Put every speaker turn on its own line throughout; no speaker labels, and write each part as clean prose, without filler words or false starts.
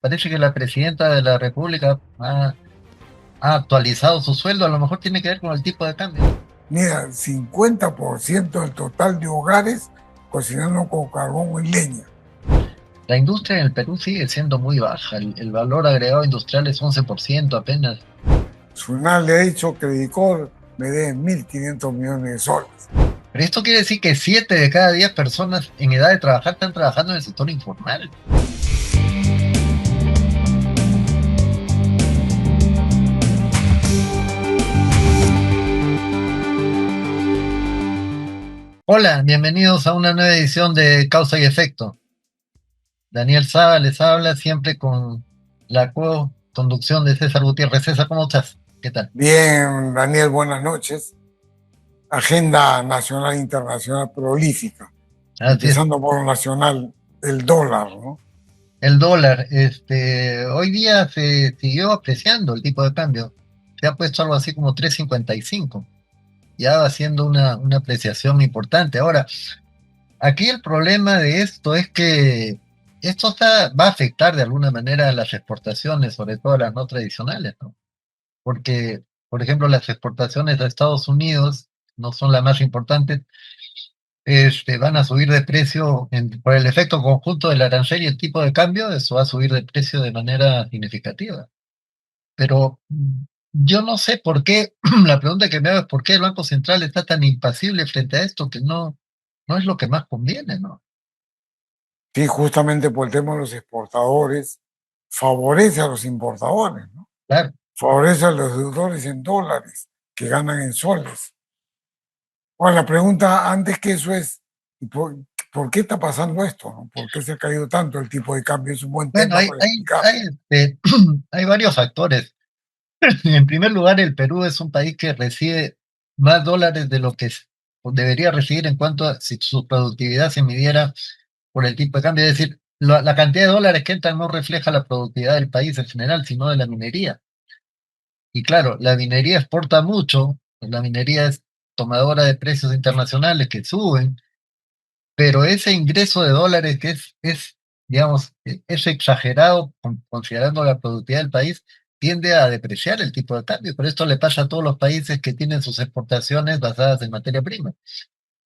parece que la presidenta de la República ha actualizado su sueldo, a lo mejor tiene que ver con el tipo de cambio.
Mira, 50% del total de hogares cocinando con carbón y leña.
La industria en el Perú sigue siendo muy baja, el valor agregado industrial es 11% apenas.
Sunal le ha dicho que Credicor me dé 1.500 millones de soles.
Pero esto quiere decir que 7 de cada 10 personas en edad de trabajar están trabajando en el sector informal. Hola, bienvenidos a una nueva edición de Causa y Efecto. Daniel Saba les habla siempre con la co-conducción de César Gutiérrez. César, ¿cómo estás? ¿Qué tal?
Bien, Daniel, buenas noches. Agenda nacional e internacional prolífica,
Así es.
empezando por lo nacional, el dólar, ¿no?
El dólar, hoy día se siguió apreciando el tipo de cambio. Se ha puesto algo así como 3.55. Ya va haciendo una apreciación importante. Ahora, aquí el problema de esto es que va a afectar de alguna manera a las exportaciones, sobre todo las no tradicionales, ¿no? Porque, por ejemplo, las exportaciones a Estados Unidos no son las más importantes, van a subir de precio por el efecto conjunto del arancel y el tipo de cambio, eso va a subir de precio de manera significativa. Pero yo no sé por qué, la pregunta que me hago es por qué el Banco Central está tan impasible frente a esto, que no es lo que más conviene, ¿no?
Sí, justamente por el tema de los exportadores, favorece a los importadores, ¿no?
Claro.
Favorece a los deudores en dólares que ganan en soles. Ahora, la pregunta antes que eso es, ¿y por qué está pasando esto? ¿No? ¿Por qué se ha caído tanto el tipo de cambio? Es un buen
Bueno,
tema para explicar.
hay varios factores. En primer lugar, el Perú es un país que recibe más dólares de lo que debería recibir en cuanto a si su productividad se midiera por el tipo de cambio. Es decir, la cantidad de dólares que entran no refleja la productividad del país en general, sino de la minería. Y claro, la minería exporta mucho, la minería es tomadora de precios internacionales que suben, pero ese ingreso de dólares que digamos, es exagerado considerando la productividad del país, tiende a depreciar el tipo de cambio. Pero esto le pasa a todos los países que tienen sus exportaciones basadas en materia prima,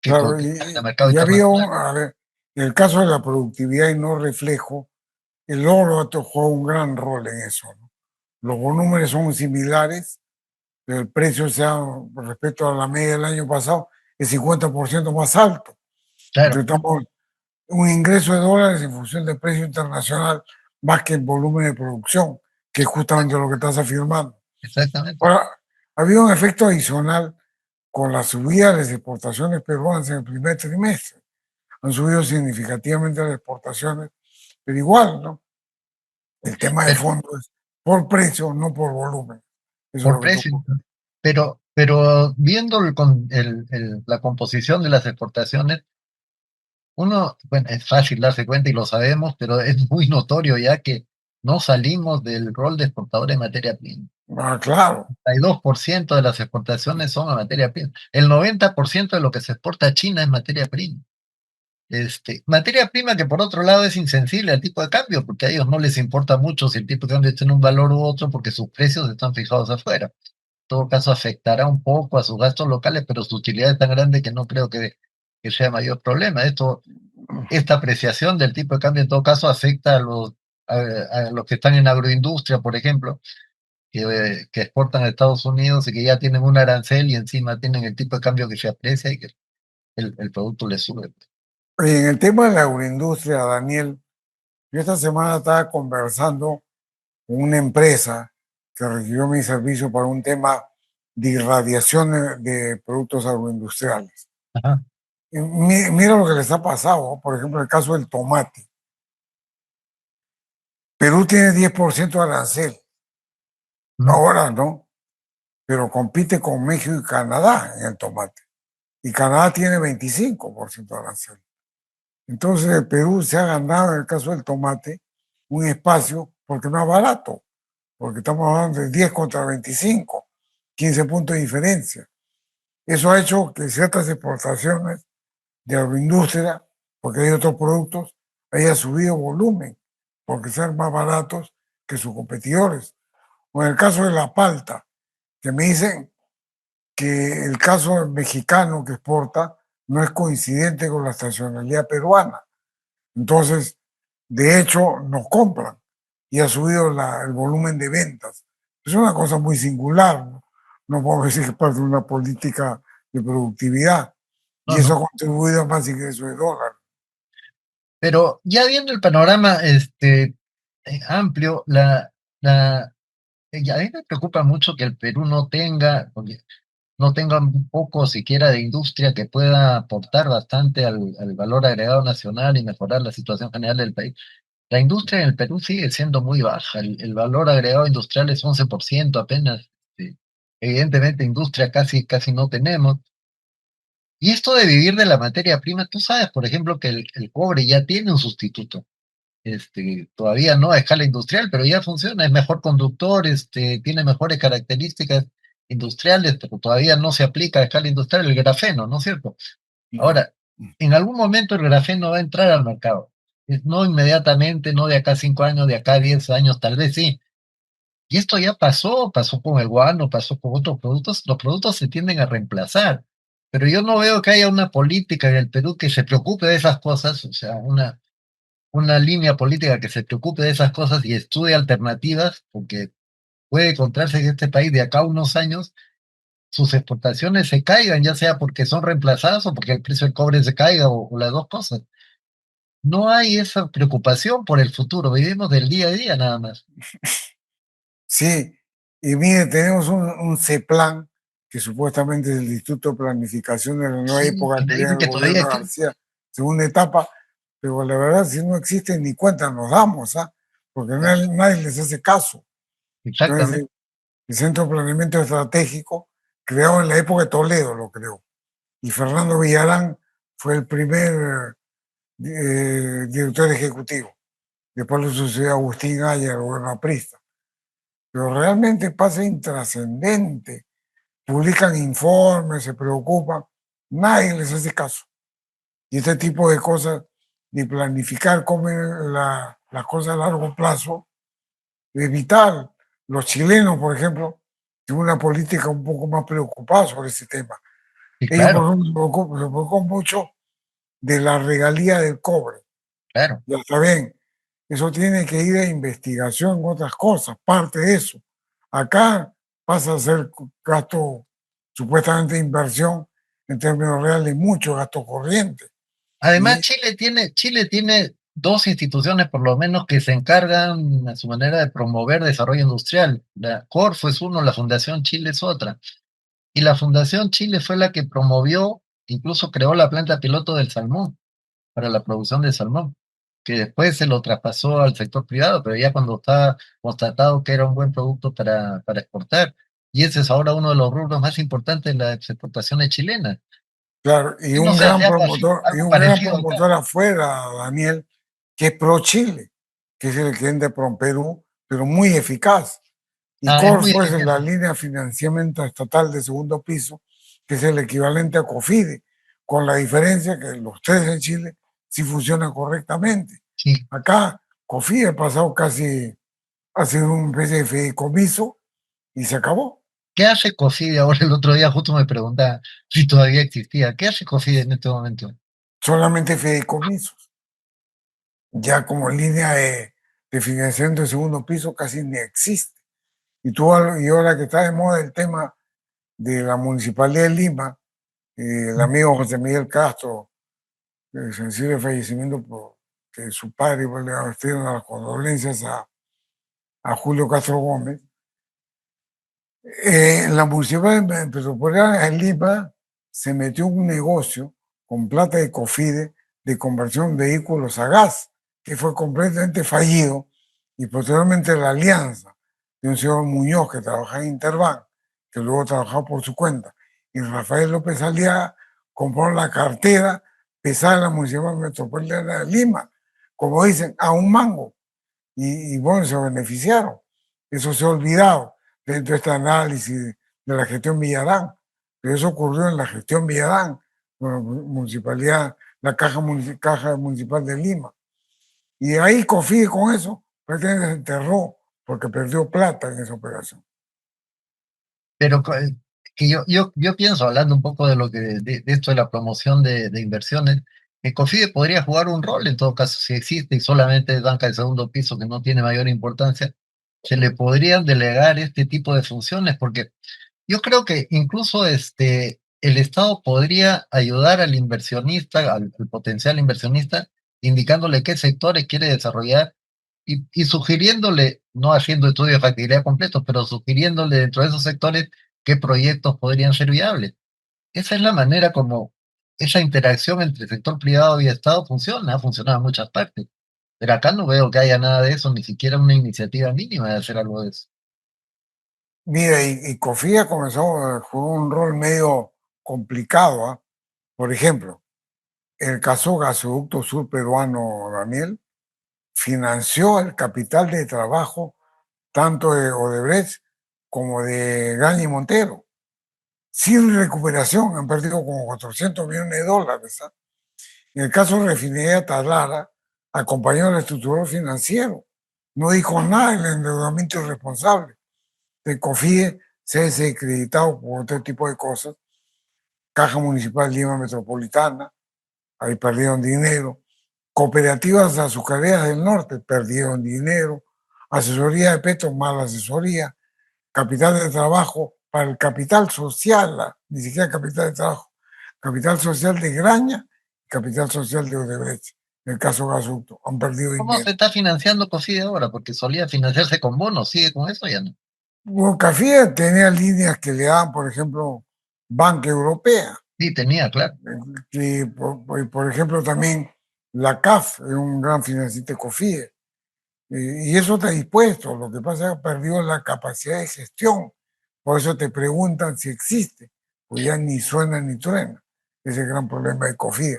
que
Claro,
cotizan en el mercado
y había
internacional.
a ver, en el caso de la productividad y no reflejo, el oro juega un gran rol en eso, ¿no? Los volúmenes son similares, pero el precio, sea respecto a la media del año pasado, es 50% más alto.
Claro,
Entonces, estamos un ingreso de dólares en función del precio internacional más que el volumen de producción, que es justamente lo que estás afirmando.
exactamente.
Ahora, había un efecto adicional con la subida de las exportaciones peruanas en el primer trimestre. Han subido significativamente las exportaciones, pero igual, ¿no? El tema de
Pero
fondo es por precio, no por volumen. Eso es
por
lo que tú...
precio. Pero viendo la composición de las exportaciones, bueno, es fácil darse cuenta y lo sabemos, pero es muy notorio ya que no salimos del rol de exportador de materia prima.
Ah, claro,
2% de las exportaciones son a materia prima. El 90% de lo que se exporta a China es materia prima. Materia prima que por otro lado es insensible al tipo de cambio, porque a ellos no les importa mucho si el tipo de cambio tiene un valor u otro, porque sus precios están fijados afuera. En todo caso afectará un poco a sus gastos locales, pero su utilidad es tan grande que no creo que sea mayor problema. Esta apreciación del tipo de cambio en todo caso afecta a los que están en agroindustria, por ejemplo, que exportan a Estados Unidos y que ya tienen un arancel y encima tienen el tipo de cambio que se aprecia y que el producto les sube.
en el tema de la agroindustria, Daniel, yo esta semana estaba conversando con una empresa que requirió mi servicio para un tema de irradiación de productos agroindustriales.
Ajá.
Y mira lo que les ha pasado, por ejemplo, el caso del tomate. Perú tiene 10% de arancel,
Mm.
ahora no, pero compite con México y Canadá en el tomate. Y Canadá tiene 25% de arancel. Entonces el Perú se ha ganado en el caso del tomate un espacio porque no es barato, porque estamos hablando de 10 contra 25, 15 puntos de diferencia. Eso ha hecho que ciertas exportaciones de agroindustria, porque hay otros productos, haya subido volumen, porque ser más baratos que sus competidores. O en el caso de la palta, que me dicen que el caso del mexicano que exporta no es coincidente con la estacionalidad peruana. Entonces, de hecho, nos compran y ha subido el volumen de ventas. Es una cosa muy singular, ¿no? No podemos decir que es parte de una política de productividad y
No,
eso
no.
ha contribuido a más ingresos de dólar.
Pero ya viendo el panorama amplio, a mí me preocupa mucho que el Perú no tenga un poco siquiera de industria que pueda aportar bastante al valor agregado nacional y mejorar la situación general del país. La industria en el Perú sigue siendo muy baja, el valor agregado industrial es 11% apenas. Evidentemente, industria casi no tenemos. Y esto de vivir de la materia prima, tú sabes, por ejemplo, que el cobre ya tiene un sustituto. Todavía no a escala industrial, pero ya funciona, es mejor conductor, tiene mejores características industriales, pero todavía no se aplica a escala industrial el grafeno, ¿no es cierto?
No.
Ahora, en algún momento el grafeno va a entrar al mercado. No inmediatamente, no de acá a 5 años, de acá a 10 años, tal vez sí. Y esto ya pasó con el guano, pasó con otros productos. Los productos se tienden a reemplazar. Pero yo no veo que haya una política en el Perú que se preocupe de esas cosas, o sea, una línea política que se preocupe de esas cosas y estudie alternativas, porque puede encontrarse que este país de acá a unos años sus exportaciones se caigan, ya sea porque son reemplazadas o porque el precio del cobre se caiga o las dos cosas. No hay esa preocupación por el futuro, vivimos del día a día nada más.
Sí, y mire, tenemos un CEPLAN, que supuestamente es el Instituto de Planificación de la Nueva
Sí,
Época
y
que
me
viene
dicen
el
que todavía
gobierno de
existe.
García, segunda etapa, pero la verdad, si no existe ni cuenta nos damos, ¿ah? Porque nadie les hace caso.
Exactamente.
Entonces, el Centro de Planeamiento Estratégico, creado en la época de Toledo, lo creó, y Fernando Villarán fue el primer director ejecutivo. Después lo sucedió Agustín Aya, el gobierno aprista. Pero realmente pasa intrascendente. Publican informes, se preocupan, nadie les hace caso. Y este tipo de cosas, de planificar cómo las cosas a largo plazo, es vital. Los chilenos, por ejemplo, tienen una política un poco más preocupada sobre ese tema.
Sí,
Ellos, por
claro,
ejemplo, se preocupan mucho de la regalía del cobre.
claro.
Ya está bien, eso tiene que ir a investigación en otras cosas, parte de eso. Acá pasa a ser gasto, supuestamente inversión, en términos reales, mucho gasto corriente.
Además,
Y
Chile tiene dos instituciones por lo menos que se encargan a su manera de promover desarrollo industrial. La Corfo es uno, la Fundación Chile es otra. Y la Fundación Chile fue la que promovió, incluso creó la planta piloto del salmón, para la producción de salmón, que después se lo traspasó al sector privado, pero ya cuando estaba constatado que era un buen producto para exportar. Y ese es ahora uno de los rubros más importantes de las exportaciones chilenas.
claro, y
Y no
un
sé si
gran
ha pasado
promotor, y
algo
un gran
parecido acá.
promotor afuera, Daniel, que es Pro Chile, que es el cliente Pro Perú, pero muy eficaz. Y
Ah, es muy
Corfo es la
eficiente.
línea de financiamiento estatal de segundo piso, que es el equivalente a COFIDE, con la diferencia que los tres en Chile sí funcionan correctamente.
Sí.
Acá, COFIDE ha pasado casi a ser un especie de fideicomiso y se acabó.
¿Qué hace COFIDE ahora? El otro día justo me preguntaba si todavía existía. ¿Qué hace COFIDE en este momento?
Solamente fideicomisos. Ya como línea de financiamiento de segundo piso casi ni existe. Y ahora que está de moda el tema de la Municipalidad de Lima, el amigo José Miguel Castro, sensible fallecimiento de su padre, pues le extiendo las condolencias a Julio Castro Gómez. La Municipalidad Metropolitana de Lima se metió en un negocio con plata de COFIDE de conversión de vehículos a gas, que fue completamente fallido, y posteriormente la alianza de un señor Muñoz que trabajaba en Interbank, que luego trabajaba por su cuenta, y Rafael López Aliaga compró la cartera pesada de la Municipalidad Metropolitana de Lima, como dicen, a un mango, y bueno, se beneficiaron. Eso se ha olvidado dentro de este análisis de la gestión Villarán, pero eso ocurrió en la gestión Villarán, bueno, municipalidad, la caja municipal de Lima. Y ahí confíe con eso, prácticamente se enterró porque perdió plata en esa operación.
Pero que yo pienso, hablando un poco de lo que de esto de la promoción de inversiones, que COFIDE podría jugar un rol en todo caso, si existe y solamente es banca de segundo piso que no tiene mayor importancia, se le podrían delegar este tipo de funciones, porque yo creo que incluso el Estado podría ayudar al inversionista, al potencial inversionista, indicándole qué sectores quiere desarrollar y sugiriéndole, no haciendo estudios de factibilidad completos, pero sugiriéndole dentro de esos sectores qué proyectos podrían ser viables. Esa es la manera como esa interacción entre sector privado y Estado funciona, ha funcionado en muchas partes. Pero acá no veo que haya nada de eso, ni siquiera una iniciativa mínima de hacer algo de eso.
Mira, y COFIA comenzó, jugó un rol medio complicado, ¿ah? Por ejemplo, el caso Gasoducto Sur Peruano, Daniel, financió el capital de trabajo tanto de Odebrecht como de Gañi Montero, sin recuperación, han perdido como 400 millones de dólares. ¿Ah? En el caso de Refinería Talara, acompañó al estructurador financiero, no dijo nada del endeudamiento irresponsable. De COFIE se ha desacreditado por otro tipo de cosas. Caja Municipal Lima Metropolitana, ahí perdieron dinero. Cooperativas azucareras del norte perdieron dinero. Asesoría de Petro, mala asesoría. Capital de trabajo para el capital social, ni siquiera capital de trabajo. Capital social de Graña, capital social de Odebrecht. En el caso Gasoducto, han perdido
¿Cómo se
dinero.
está financiando COFIDE ahora? Porque solía financiarse con bonos, ¿sigue con eso ya no?
Bueno, Café tenía líneas que le daban, por ejemplo, Banca Europea,
Sí, tenía, claro.
que por ejemplo también la CAF es un gran financista de COFIE, y eso está dispuesto, lo que pasa es que perdió la capacidad de gestión, por eso te preguntan si existe, pues ya ni suena ni truena, ese es el gran problema de COFIE.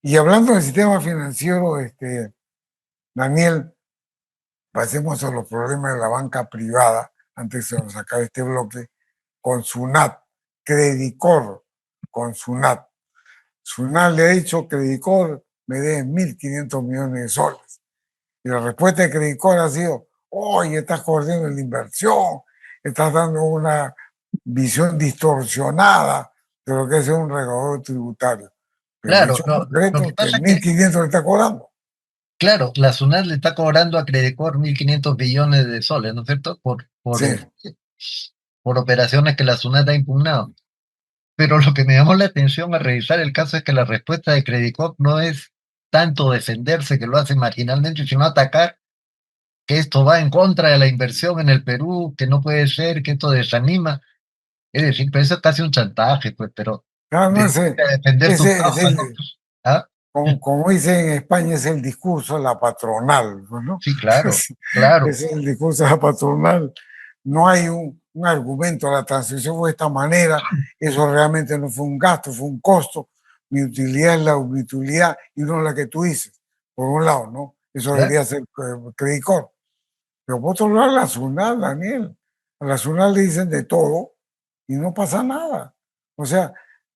Y hablando del sistema financiero, Daniel, pasemos a los problemas de la banca privada, antes de nos acabe este bloque, con SUNAT, Credicor, con SUNAT. SUNAT le ha dicho, Credicor, me dé 1.500 millones de soles. Y la respuesta de Credicor ha sido, oye, estás corriendo la inversión, estás dando una visión distorsionada de lo que es un recaudador tributario. Pero el
Claro,
hecho
lo que
concreto que
pasa es
mil
que,
quinientos le está cobrando.
claro, la SUNAT le está cobrando a Credicor 1.500 billones de soles, ¿no es cierto?
Sí,
Por operaciones que la SUNAT ha impugnado. Pero lo que me llamó la atención al revisar el caso es que la respuesta de Credicor no es tanto defenderse, que lo hace marginalmente, sino atacar que esto va en contra de la inversión en el Perú, que no puede ser, que esto desanima. Es decir, pero eso es casi un chantaje, pues, pero
claro, no,
dedícate a defender tu
ese es
causa, ¿no? ¿Ah?
como dicen en España, es el discurso de la patronal, ¿no?
Sí, claro, claro,
Ese es el discurso de la patronal. No hay un argumento, la transición fue de esta manera, eso realmente no fue un gasto, fue un costo. Mi utilidad es la utilidad y no la que tú dices, por un lado, ¿no? Eso
claro.
debería ser Credicor. Pero por otro lado, la SUNAT, Daniel, a la SUNAT le dicen de todo y no pasa nada. O sea,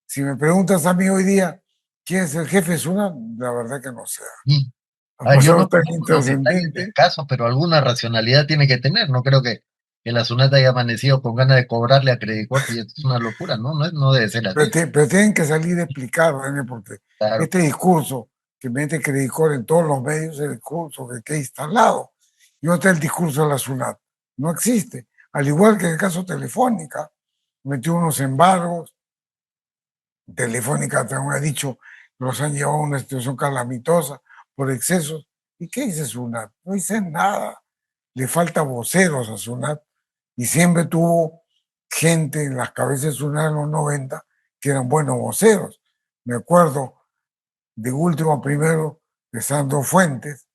si me preguntas a mí hoy día quién es el jefe de SUNAT, la verdad que no sé.
Y,
Ha
a ver, yo
pasado
no
tan
conozco los detalles del
intrascendente,
caso, pero alguna racionalidad tiene que tener. No creo que la SUNAT haya amanecido con ganas de cobrarle a Credicorp y esto es una locura, ¿no? No debe ser
pero,
así.
pero tienen que salir a explicar, Daniel, porque
Claro,
este discurso que mete Credicor en todos los medios es el discurso que queda instalado. Y no está el discurso de la SUNAT. No existe. Al igual que en el caso Telefónica, metió unos embargos. Telefónica también ha dicho que los han llevado a una situación calamitosa por excesos. ¿Y qué dice Sunat? No dice nada. Le falta voceros a Sunat y siempre tuvo gente en las cabezas de Sunat en los 90 que eran buenos voceros. Me acuerdo de último primero de Sandro Fuentes,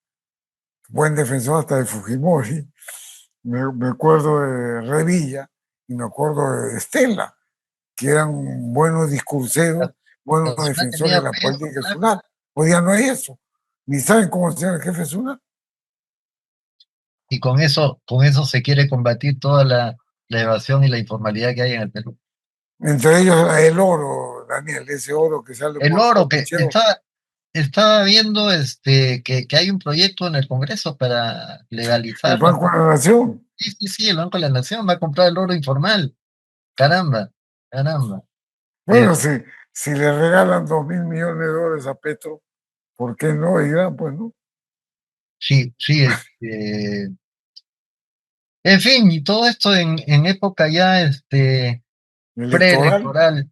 buen defensor hasta de Fujimori. Me acuerdo de Revilla y me acuerdo de Estela, que eran buenos discurseros, buenos
la SUNAT
defensores de
tenía
la
peso,
política
claro.
SUNAT. Hoy día no hay eso. Ni saben cómo se llama el jefe SUNAT.
Y con eso se quiere combatir toda la evasión y la informalidad que hay en el Perú.
Entre ellos el oro, Daniel, ese oro que sale
El
por
oro que
cocheo
estaba, estaba viendo que hay un proyecto en el Congreso para
El
legalizarlo.
Banco de la Nación.
Sí, sí, sí, el Banco de la Nación va a comprar el oro informal. Caramba, caramba.
Bueno, si le regalan 2.000 millones de dólares a Petro, ¿por qué no? Dirán, pues no.
Sí, sí, en fin, y todo esto en época ya
Electoral.
preelectoral,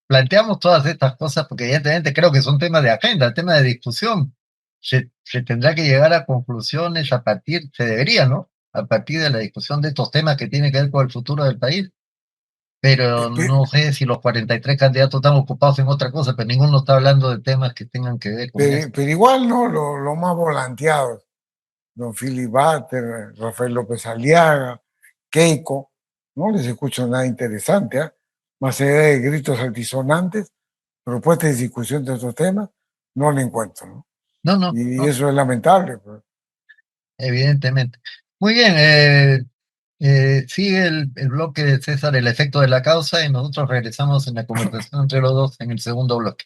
planteamos todas estas cosas porque evidentemente creo que son temas de agenda, temas de discusión. Se tendrá que llegar a conclusiones a partir, se debería, ¿no? A partir de la discusión de estos temas que tienen que ver con el futuro del país. Pero no sé si los 43 candidatos están ocupados en otra cosa, pero ninguno está hablando de temas que tengan que ver con eso.
Pero igual, ¿no? Lo más volanteados, don Philip Butter, Rafael López Aliaga, Keiko, no les escucho nada interesante, ¿ah? Más allá de gritos altisonantes, propuestas de discusión de estos temas, no le encuentro, ¿no?
No, no,
Y
no,
eso es lamentable, pues.
evidentemente. Muy bien, sigue el bloque de César, el efecto de la causa, y nosotros regresamos en la conversación entre los dos en el segundo bloque.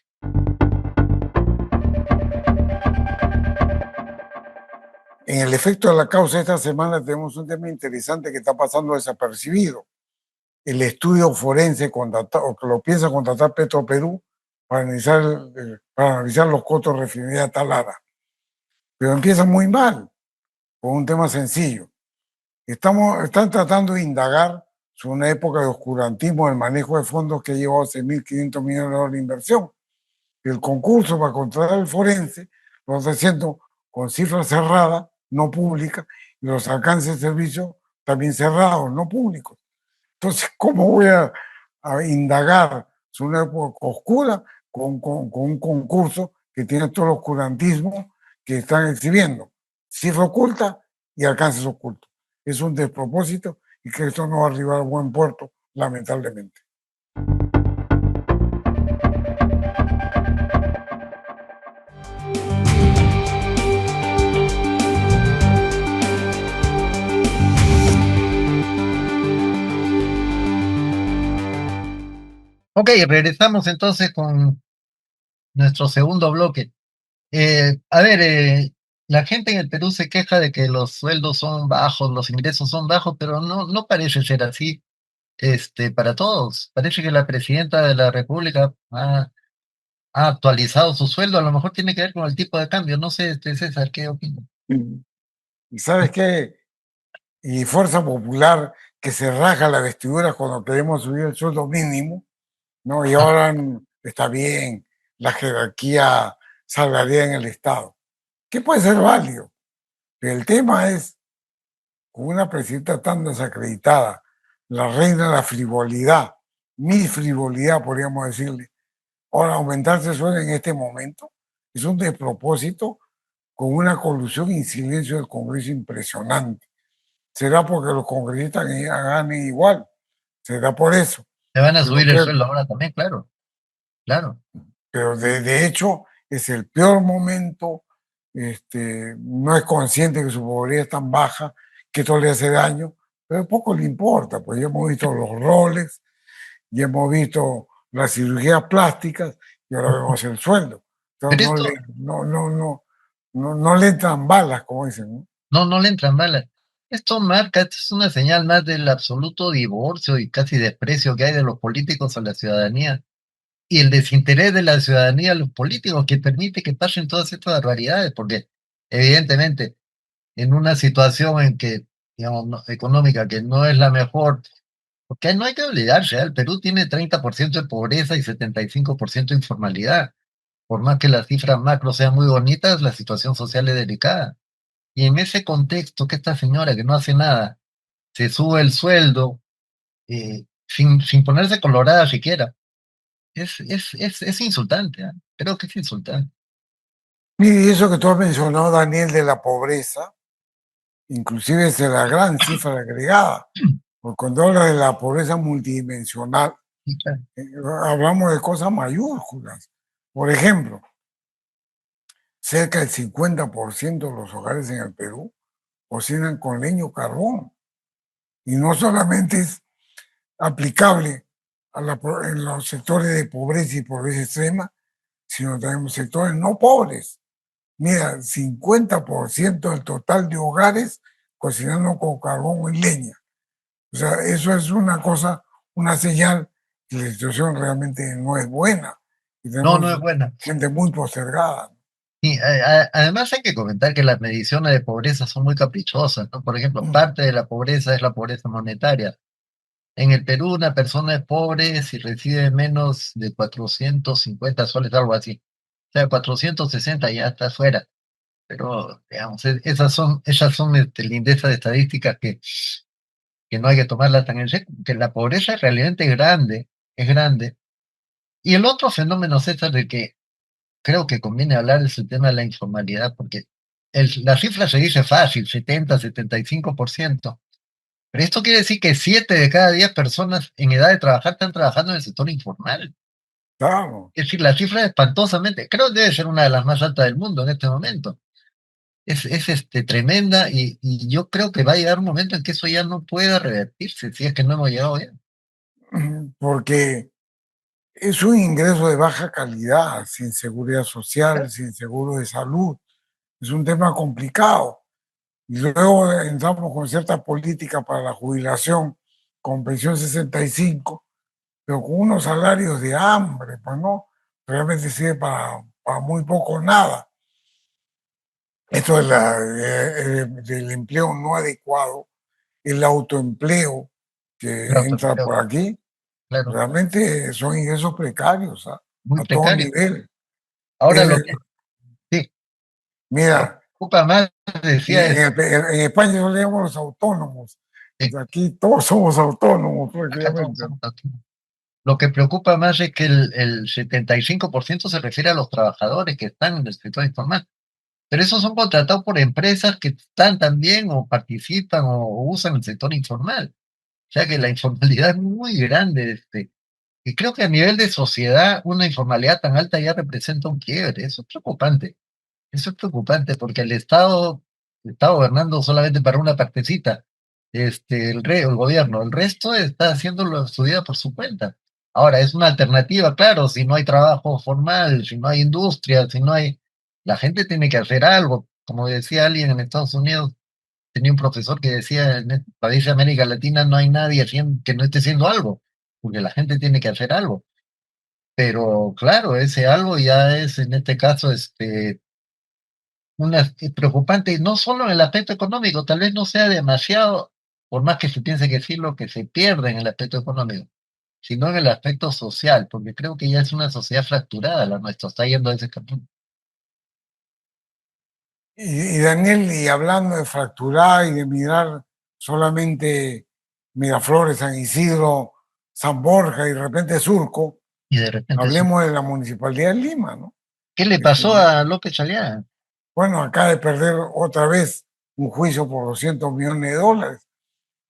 En el efecto de la causa, esta semana tenemos un tema interesante que está pasando desapercibido. El estudio forense contratado, que lo piensa contratar Petroperú para analizar los costos de refinería Talara. Pero empieza muy mal, con un tema sencillo. Están tratando de indagar sobre una época de oscurantismo del manejo de fondos que ha llevado a 6.500 millones de dólares de inversión. El concurso para contratar el forense lo está haciendo con cifras cerradas, no públicas, y los alcances de servicio también cerrados, no públicos. Entonces, ¿cómo voy a indagar sobre una época oscura con un concurso que tiene todo el oscurantismo que están exhibiendo? Cifra oculta y alcances ocultos. Es un despropósito y que esto no va a arribar a buen puerto, lamentablemente.
Ok, regresamos entonces con nuestro segundo bloque. A ver, la gente en el Perú se queja de que los sueldos son bajos, los ingresos son bajos, pero no parece ser así, para todos. Parece que la presidenta de la República ha actualizado su sueldo, a lo mejor tiene que ver con el tipo de cambio. No sé, César, ¿qué opinas?
¿Y sabes qué? Y Fuerza Popular, que se raja la vestidura cuando queremos subir el sueldo mínimo, ¿no? Y
Ah,
ahora está bien la jerarquía salarial en el Estado, que puede ser válido. Pero el tema es, con una presidenta tan desacreditada, la reina de la frivolidad, mi frivolidad, podríamos decirle, ahora aumentarse el sueldo en este momento es un despropósito con una colusión y silencio del Congreso impresionante. ¿Será porque los congresistas ganen igual? ¿Será por eso?
le van a
Pero,
subir el sueldo ahora también, claro, claro.
pero de hecho es el peor momento, no es consciente que su pobreza es tan baja que esto le hace daño, pero poco le importa, pues ya hemos visto los roles, ya hemos visto las cirugías plásticas y ahora vemos el sueldo. Entonces
Pero esto
no le entran balas, como dicen, ¿no?
no le entran balas. Esto es una señal más del absoluto divorcio y casi desprecio que hay de los políticos a la ciudadanía y el desinterés de la ciudadanía a los políticos que permite que pasen todas estas barbaridades, porque evidentemente en una situación en que, digamos, económica que no es la mejor, porque no hay que olvidarse, el Perú tiene 30% de pobreza y 75% de informalidad. Por más que las cifras macro sean muy bonitas, la situación social es delicada. Y en ese contexto, que esta señora que no hace nada, se sube el sueldo sin ponerse colorada siquiera, es insultante, ¿ah? Creo que es insultante.
Y eso que tú has mencionado, Daniel, de la pobreza, inclusive es de la gran cifra agregada, porque cuando habla de la pobreza multidimensional,
Sí, claro.
hablamos de cosas mayúsculas. Por ejemplo, cerca del 50% de los hogares en el Perú cocinan con leño o carbón. Y no solamente es aplicable en los sectores de pobreza y pobreza extrema, sino tenemos sectores no pobres. Mira, 50% del total de hogares cocinando con carbón y leña. O sea, eso es una cosa, una señal que la situación realmente no es buena. Y
No, no
tenemos
es buena.
gente muy postergada.
Y además hay que comentar que las mediciones de pobreza son muy caprichosas, ¿no? Por ejemplo, parte de la pobreza es la pobreza monetaria. En el Perú, una persona es pobre si recibe menos de 450 soles, algo así. O sea, 460 ya está fuera. Pero, digamos, esas son lindezas de estadísticas que no hay que tomarlas tan en serio, que la pobreza es realmente grande, es grande. Y el otro fenómeno, César, del que creo que conviene hablar es el tema de la informalidad, porque la cifra se dice fácil, 70, 75%. Pero esto quiere decir que 7 de cada 10 personas en edad de trabajar están trabajando en el sector informal.
Claro.
Es decir, la cifra es espantosamente, creo que debe ser una de las más altas del mundo en este momento. Es tremenda y yo creo que va a llegar un momento en que eso ya no pueda revertirse, si es que no hemos llegado ya.
Porque es un ingreso de baja calidad, sin seguridad social, sin seguro de salud. Es un tema complicado. Y luego entramos con cierta política para la jubilación, con pensión 65, pero con unos salarios de hambre, pues no, realmente sirve para muy poco o nada. Esto es del empleo no adecuado, el autoempleo que
Claro,
entra
claro,
por aquí,
claro,
realmente son ingresos precarios, ¿ah?
muy
A todo
precario.
nivel.
Ahora
Eh,
lo que sí, lo que
mira,
preocupa más, decía, es
en España no le llamamos los autónomos.
sí,
Aquí todos somos autónomos
acá todos
prácticamente.
somos autónomos. Lo que preocupa más es que el 75% se refiere a los trabajadores que están en el sector informal. Pero esos son contratados por empresas que están también o participan o usan el sector informal. O sea que la informalidad es muy grande. Y creo que a nivel de sociedad, una informalidad tan alta ya representa un quiebre. Eso es preocupante. Eso es preocupante porque el Estado está gobernando solamente para una partecita, el gobierno. El resto está haciendo su vida por su cuenta. Ahora, es una alternativa, claro, si no hay trabajo formal, si no hay industria, si no hay... La gente tiene que hacer algo. Como decía alguien en Estados Unidos, tenía un profesor que decía, en este país de América Latina no hay nadie que no esté haciendo algo, porque la gente tiene que hacer algo. Pero claro, ese algo ya es, en este caso, preocupante, y no solo en el aspecto económico, tal vez no sea demasiado, por más que se piense que sí, lo que se pierde en el aspecto económico, sino en el aspecto social, porque creo que ya es una sociedad fracturada la nuestra, está yendo a ese camino.
Y Daniel, y hablando de fracturar y de mirar solamente Miraflores, San Isidro, San Borja y de repente Surco,
Y de repente eso.
hablemos de la Municipalidad de Lima, ¿no?
¿Qué le
Este,
pasó a López Aliaga?
bueno, acaba de perder otra vez un juicio por 200 millones de dólares,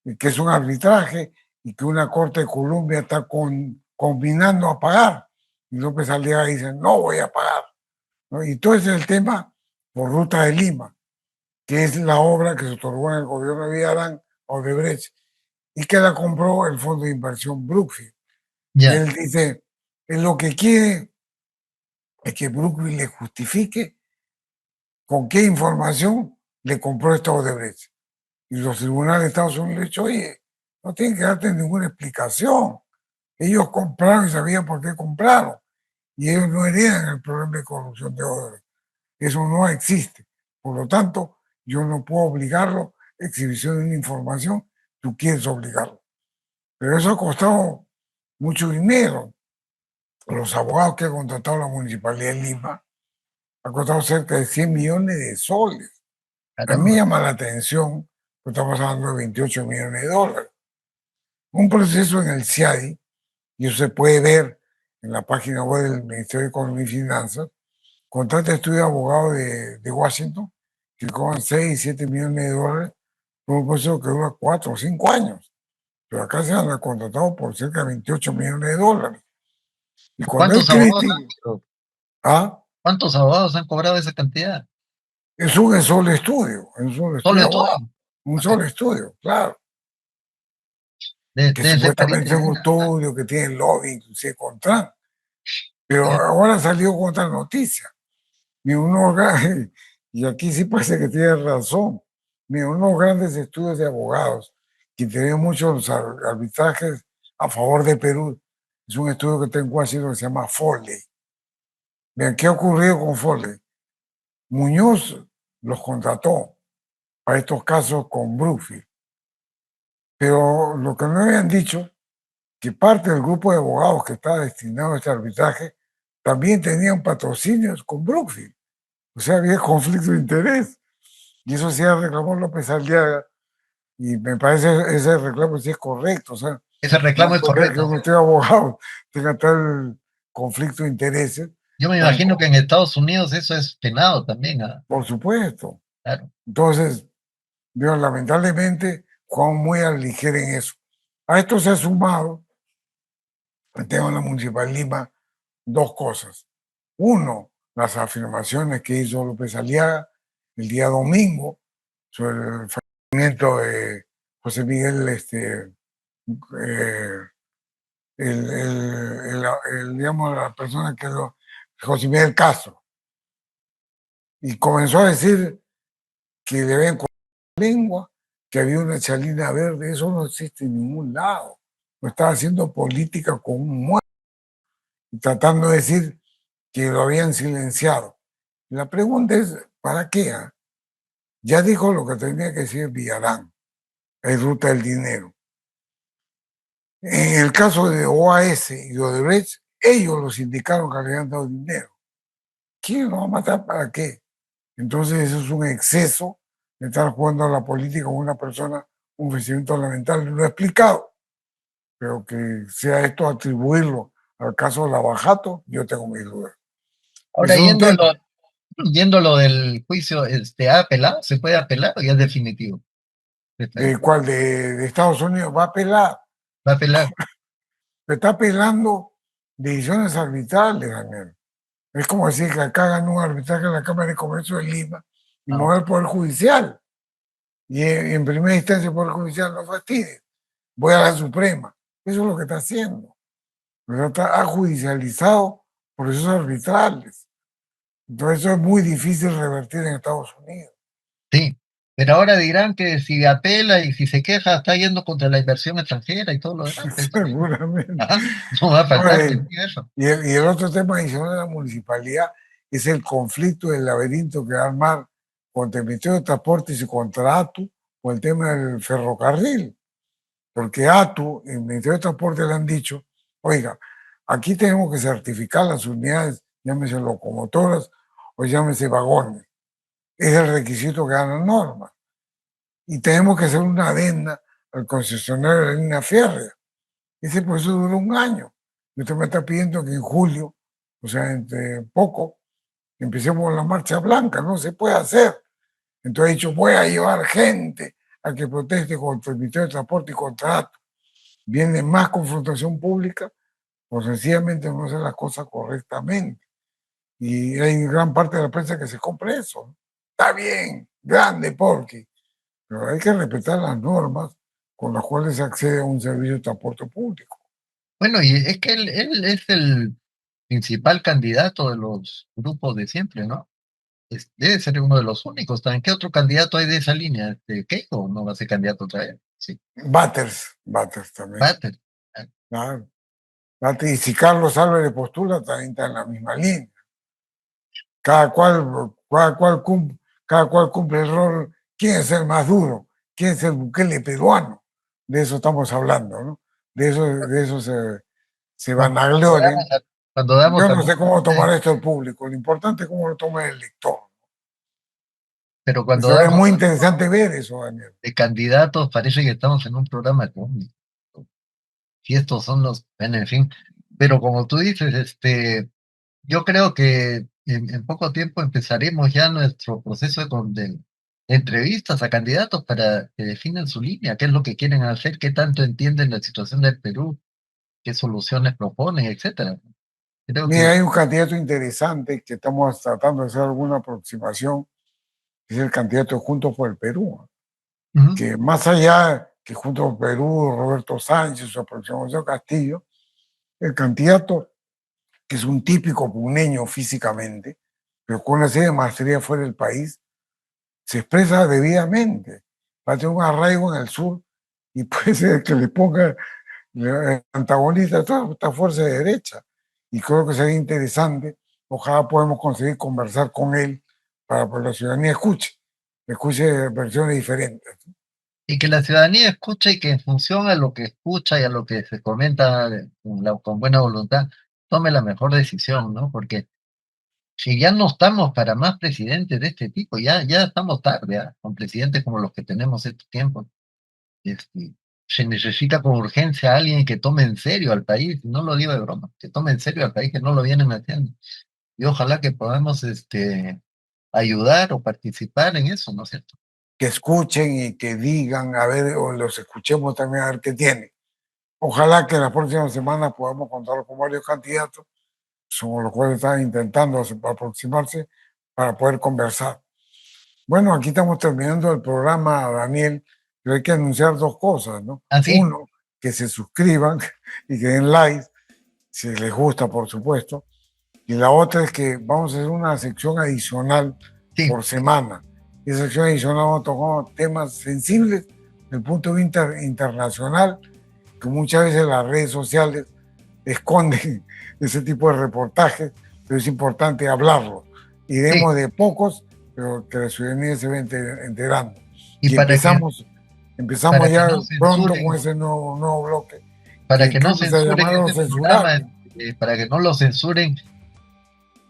y que es un arbitraje y que una Corte de Colombia está combinando a pagar. Y López Aliaga dice, no voy a pagar, ¿no? Y todo ese es el tema por Ruta de Lima, que es la obra que se otorgó en el gobierno de Villarán a Odebrecht y que la compró el fondo de inversión Brookfield. Y
Ya,
él dice, él lo que quiere es que Brookfield le justifique con qué información le compró esta Odebrecht. Y los tribunales de Estados Unidos le han dicho, oye, no tienen que darte ninguna explicación. Ellos compraron y sabían por qué compraron. Y ellos no heredan el problema de corrupción de Odebrecht. Eso no existe. Por lo tanto, yo no puedo obligarlo a exhibición de una información, tú quieres obligarlo. Pero eso ha costado mucho dinero. Los abogados que ha contratado la Municipalidad de Lima ha costado cerca de 100 millones de soles. A mí me
caramba.
llama la atención, porque estamos hablando de 28 millones de dólares. Un proceso en el CIADI, y eso se puede ver en la página web del Ministerio de Economía y Finanzas, contrata estudio de abogados de Washington que cobran 6 7 millones de dólares por un proceso que dura 4 o 5 años. Pero acá se han contratado por cerca de 28 millones de dólares. Y cuando hay
¿Cuántos abogados han
crítica,
cobrado?
ah,
¿Cuántos abogados han cobrado esa cantidad?
es un solo estudio, es un solo
Solo
estudio de abogado,
estudio.
un solo estudio, claro, que
Debe ser
supuestamente es
carísimo.
un estudio que tiene lobby inclusive contra. Pero ahora salió con otra noticia. Ni unos, y aquí sí parece que tiene razón, ni unos grandes estudios de abogados que tienen muchos arbitrajes a favor de Perú. Es un estudio que tengo en Washington que se llama Foley. Vean, ¿qué ha ocurrido con Foley? Muñoz los contrató para estos casos con Brookfield, pero lo que no habían dicho, que parte del grupo de abogados que estaba destinado a este arbitraje también tenían patrocinios con Brookfield. O sea, había conflicto de interés. Y eso sí reclamó López Aliaga. Y me parece ese reclamo sí es correcto. O sea,
ese
no
reclamo es
puede ser que
correcto.
usted abogado tenga tal conflicto de intereses,
Yo me
tan,
imagino que en Estados Unidos eso es penado también, ¿ah?
por supuesto.
Claro.
Entonces, digo, lamentablemente, Juan muy a la ligera en eso. A esto se ha sumado el tema de la Municipal de Lima, dos cosas. Uno, las afirmaciones que hizo López Aliaga el día domingo sobre el fallecimiento de José Miguel, eh, digamos, la persona que lo, José Miguel Castro, y comenzó a decir que le ven con la lengua, que había una chalina verde, eso no existe en ningún lado. No estaba haciendo política con un muerto, y tratando de decir que lo habían silenciado. La pregunta es, ¿para qué? Ya dijo lo que tenía que decir Villarán, es ruta del dinero. En el caso de OAS y Odebrecht, ellos los indicaron que le habían dado dinero. ¿Quién lo va a matar para qué? Entonces eso es un exceso de estar jugando a la política con una persona, un ofrecimiento lamentable. Lo he explicado, pero que sea esto atribuirlo al caso de Lavajato, yo tengo mis dudas.
Ahora,
Eso es un tema.
yendo a lo del juicio, ¿ha apelado? ¿Se puede apelar o ya es definitivo?
¿De cuál? De Estados Unidos va a apelar.
¿Va a apelar?
Está apelando decisiones arbitrales, Daniel. Es como decir que acá ganó un arbitraje en la Cámara de Comercio de Lima y
Ah,
mover el Poder Judicial. Y en primera instancia el Poder Judicial no fastidie. Voy a la Suprema. Eso es lo que está haciendo. Ha judicializado procesos arbitrales. Entonces eso es muy difícil revertir en Estados Unidos.
sí. Pero ahora dirán que si apela y si se queja, está yendo contra la inversión extranjera y todo lo demás. Pues está bien.
Seguramente.
Ajá, no va a faltar que
Oye,
diga eso.
y el otro tema adicional de la municipalidad es el conflicto del laberinto que va a armar contra el Ministerio de Transporte y su contra ATU o el tema del ferrocarril. Porque ATU, el Ministerio de Transporte le han dicho, oiga, aquí tenemos que certificar las unidades, llámese locomotoras o llámese vagones. Es el requisito que dan las normas. Y tenemos que hacer una adenda al concesionario de la línea férrea. Ese proceso dura un año. Y usted me está pidiendo que en julio, o sea, entre poco, empecemos la marcha blanca. No se puede hacer. Entonces he dicho, voy a llevar gente a que proteste contra el Ministerio de Transporte y contra ATU. Viene más confrontación pública o sencillamente no hace las cosas correctamente. Y hay gran parte de la prensa que se compra eso, ¿no? Está bien, grande, porque, pero hay que respetar las normas con las cuales se accede a un servicio de transporte público.
Bueno, y es que él es el principal candidato de los grupos de siempre, ¿no? Debe ser uno de los únicos también. ¿Qué otro candidato hay de esa línea? ¿Keiko no va a ser candidato otra vez? Sí,
Batters también.
Bater. Ah,
Claro. Y si Carlos Álvarez postula, también está en la misma línea. Cada cual, cada cual cumple el rol. ¿Quién es el más duro? ¿Quién es el Bukele peruano? De eso estamos hablando, ¿no? De eso se
Cuando
vanaglorian.
damos, cuando damos
Yo no sé cómo tomar
argumentos,
esto el público. Lo importante es cómo lo toma el lector.
pero cuando
Eso es
damos
muy interesante ver eso, Daniel.
de candidatos, parece que estamos en un programa cómico. Si estos son los, bueno, en fin. Pero como tú dices, yo creo que en poco tiempo empezaremos ya nuestro proceso de entrevistas a candidatos para que definan su línea, qué es lo que quieren hacer, qué tanto entienden la situación del Perú, qué soluciones proponen, etcétera. Creo
Mira,
que
hay un candidato interesante que estamos tratando de hacer alguna aproximación, que es el candidato de Juntos por el Perú, ¿no?
ujú,
Que más allá que Juntos por el Perú, Roberto Sánchez, su aproximación Castillo, el candidato que es un típico puneño físicamente, pero con una serie de maestría fuera del país, se expresa debidamente. Va a tener un arraigo en el sur y puede ser que le ponga antagonista a toda esta fuerza de derecha. Y creo que sería interesante. Ojalá podamos conseguir conversar con él para que la ciudadanía escuche versiones diferentes.
Y que la ciudadanía escuche y que en función a lo que escucha y a lo que se comenta con buena voluntad, tome la mejor decisión, ¿no? Porque si ya no estamos para más presidentes de este tipo, ya estamos tarde, ¿ah? Con presidentes como los que tenemos estos tiempos. Este, se necesita con urgencia a alguien que tome en serio al país, no lo digo de broma, que tome en serio al país, que no lo vienen haciendo. Y ojalá que podamos ayudar o participar en eso, ¿no es cierto?
Que escuchen y que digan, a ver, o los escuchemos también a ver qué tienen. Ojalá que en las próximas semanas podamos contar con varios candidatos, sobre los cuales están intentando aproximarse para poder conversar. Bueno, aquí estamos terminando el programa, Daniel, pero hay que anunciar dos cosas, ¿no?
Así,
Uno, que se suscriban y que den like, si les gusta, por supuesto. Y la otra es que vamos a hacer una sección adicional
sí,
por semana. Y esa sección adicional vamos a tocar temas sensibles desde el punto de vista internacional, que muchas veces las redes sociales esconden ese tipo de reportajes, pero es importante hablarlo.
sí.
Iremos de pocos, pero que la ciudadanía se va enterando.
Y
Y empezamos
para que
ya
no
pronto con
censuren,
ese nuevo bloque,
para
que
que no
creo que se
censuren
llamaron
este
los censurables.
programa, para que no lo censuren,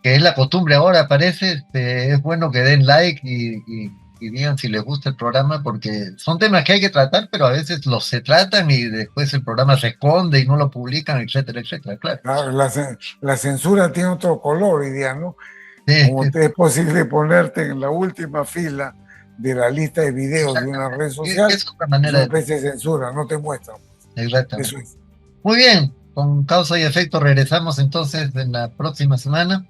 que es la costumbre ahora, parece, es bueno que den like y digan si les gusta el programa, porque son temas que hay que tratar, pero a veces los se tratan y después el programa se esconde y no lo publican, etcétera, etcétera, claro.
La censura tiene otro color hoy día, ¿no?
Sí,
Como te es posible ponerte en la última fila de la lista de videos de una
exactamente.
red
Es
social,
otra
es
manera
una
de
especie de censura, no te muestran. Eso
exactamente.
es.
Muy bien, con causa y efecto regresamos entonces en la próxima semana.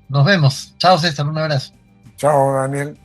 Nos vemos. Chao, César, un abrazo.
Chao, Daniel.